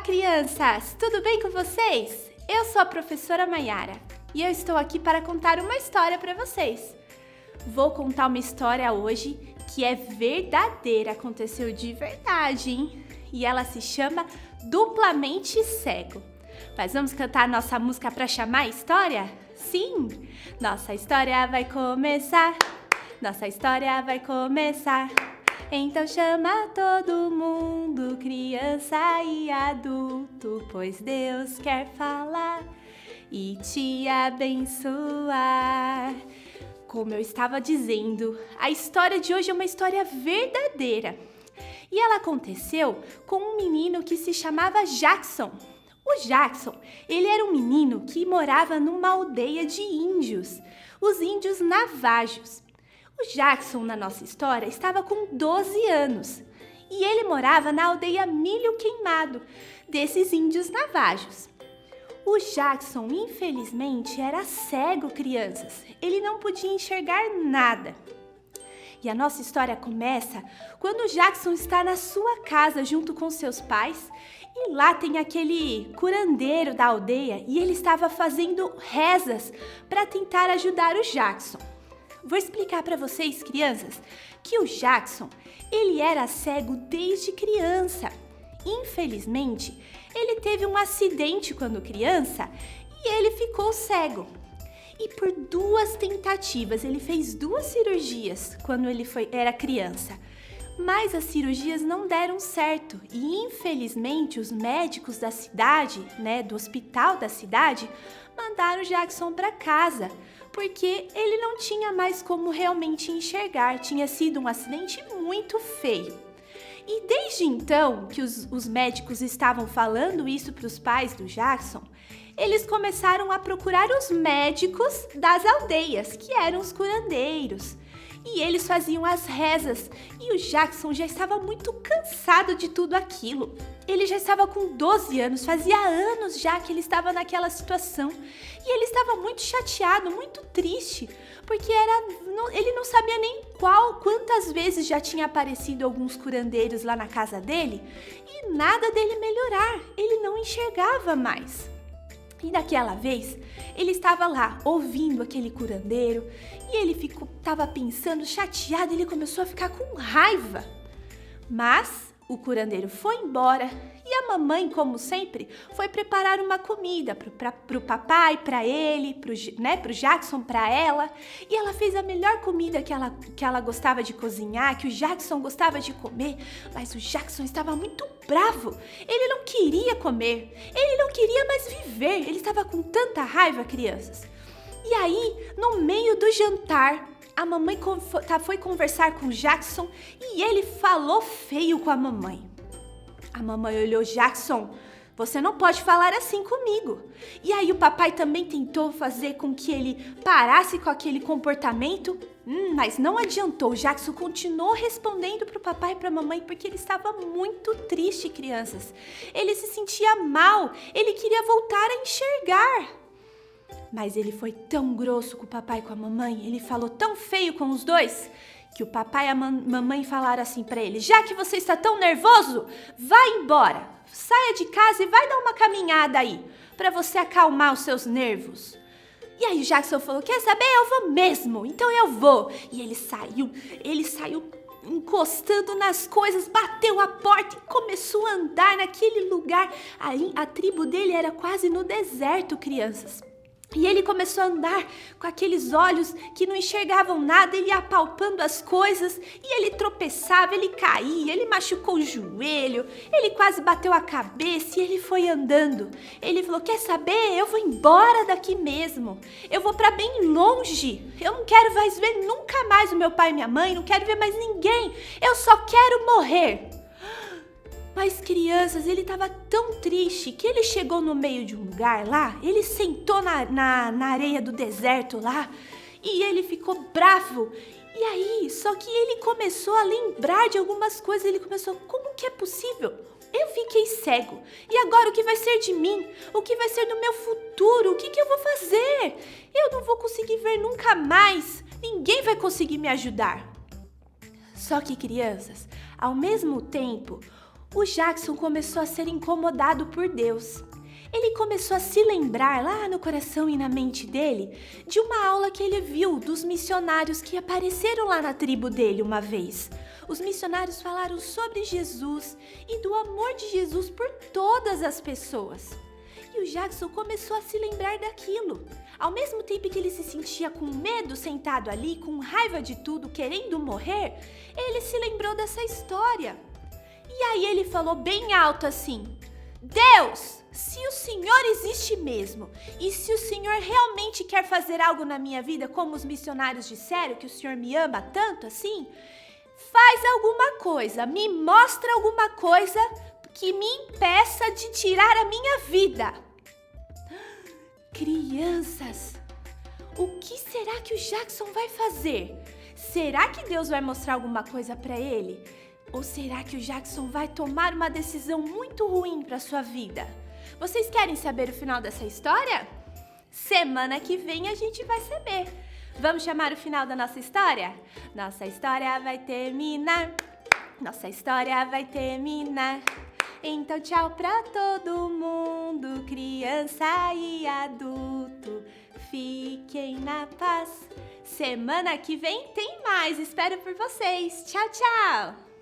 Crianças! Tudo bem com vocês? Eu sou a professora Maiara e eu estou aqui para contar uma história para vocês. Vou contar uma história hoje que é verdadeira, aconteceu de verdade, hein? E ela se chama Duplamente Cego. Mas vamos cantar nossa música para chamar a história? Sim! Nossa história vai começar, nossa história vai começar. Então chama todo mundo, criança e adulto, pois Deus quer falar e te abençoar. Como eu estava dizendo, a história de hoje é uma história verdadeira. E ela aconteceu com um menino que se chamava Jackson. O Jackson, ele era um menino que morava numa aldeia de índios, os índios navajos. O Jackson, na nossa história, estava com 12 anos e ele morava na aldeia Milho Queimado, desses índios navajos. O Jackson, infelizmente, era cego, crianças. Ele não podia enxergar nada. E a nossa história começa quando o Jackson está na sua casa junto com seus pais e lá tem aquele curandeiro da aldeia e ele estava fazendo rezas para tentar ajudar o Jackson. Vou explicar para vocês, crianças, que o Jackson, ele era cego desde criança. Infelizmente, ele teve um acidente quando criança e ele ficou cego. E por 2 tentativas, ele fez 2 cirurgias quando ele era criança. Mas as cirurgias não deram certo e, infelizmente, os médicos da cidade, do hospital da cidade, mandaram o Jackson para casa, porque ele não tinha mais como realmente enxergar, tinha sido um acidente muito feio. E desde então que os médicos estavam falando isso para os pais do Jackson, eles começaram a procurar os médicos das aldeias, que eram os curandeiros. E eles faziam as rezas e o Jackson já estava muito cansado de tudo aquilo. Ele já estava com 12 anos, fazia anos já que ele estava naquela situação. E ele estava muito chateado, muito triste, porque ele não sabia nem quantas vezes já tinha aparecido alguns curandeiros lá na casa dele e nada dele melhorar, ele não enxergava mais. E daquela vez, ele estava lá ouvindo aquele curandeiro e ele estava pensando, chateado, ele começou a ficar com raiva. Mas o curandeiro foi embora e a mamãe, como sempre, foi preparar uma comida para o papai, para ele, pro Jackson, para ela. E ela fez a melhor comida que ela gostava de cozinhar, que o Jackson gostava de comer. Mas o Jackson estava muito bravo. Ele não queria comer, ele não queria mais viver. Ele estava com tanta raiva, crianças. E aí, no meio do jantar, a mamãe foi conversar com o Jackson e ele falou feio com a mamãe. A mamãe olhou: Jackson, você não pode falar assim comigo. E aí o papai também tentou fazer com que ele parasse com aquele comportamento, mas não adiantou. O Jackson continuou respondendo para o papai e para a mamãe porque ele estava muito triste, crianças. Ele se sentia mal, ele queria voltar a enxergar. Mas ele foi tão grosso com o papai e com a mamãe, ele falou tão feio com os dois, que o papai e a mamãe falaram assim para ele: já que você está tão nervoso, vai embora, saia de casa e vai dar uma caminhada aí, para você acalmar os seus nervos. E aí o Jackson falou: quer saber, eu vou mesmo, então eu vou. E ele saiu encostando nas coisas, bateu a porta e começou a andar naquele lugar. A tribo dele era quase no deserto, crianças. E ele começou a andar com aqueles olhos que não enxergavam nada, ele ia apalpando as coisas e ele tropeçava, ele caía, ele machucou o joelho, ele quase bateu a cabeça e ele foi andando. Ele falou: quer saber? Eu vou embora daqui mesmo, eu vou para bem longe, eu não quero mais ver nunca mais o meu pai e minha mãe, não quero ver mais ninguém, eu só quero morrer. Mas, crianças, ele estava tão triste que ele chegou no meio de um lugar lá, ele sentou na areia do deserto lá e ele ficou bravo. E aí, só que ele começou a lembrar de algumas coisas, ele começou: como que é possível? Eu fiquei cego, e agora o que vai ser de mim? O que vai ser do meu futuro? O que eu vou fazer? Eu não vou conseguir ver nunca mais, ninguém vai conseguir me ajudar. Só que, crianças, ao mesmo tempo, o Jackson começou a ser incomodado por Deus. Ele começou a se lembrar lá no coração e na mente dele de uma aula que ele viu dos missionários que apareceram lá na tribo dele uma vez. Os missionários falaram sobre Jesus e do amor de Jesus por todas as pessoas. E o Jackson começou a se lembrar daquilo. Ao mesmo tempo que ele se sentia com medo sentado ali, com raiva de tudo, querendo morrer, ele se lembrou dessa história. E aí ele falou bem alto assim: Deus, se o Senhor existe mesmo, e se o Senhor realmente quer fazer algo na minha vida, como os missionários disseram, que o Senhor me ama tanto assim, faz alguma coisa, me mostra alguma coisa que me impeça de tirar a minha vida. Crianças, o que será que o Jackson vai fazer? Será que Deus vai mostrar alguma coisa para ele? Ou será que o Jackson vai tomar uma decisão muito ruim para sua vida? Vocês querem saber o final dessa história? Semana que vem a gente vai saber. Vamos chamar o final da nossa história? Nossa história vai terminar. Nossa história vai terminar. Então tchau pra todo mundo, criança e adulto. Fiquem na paz. Semana que vem tem mais. Espero por vocês. Tchau, tchau.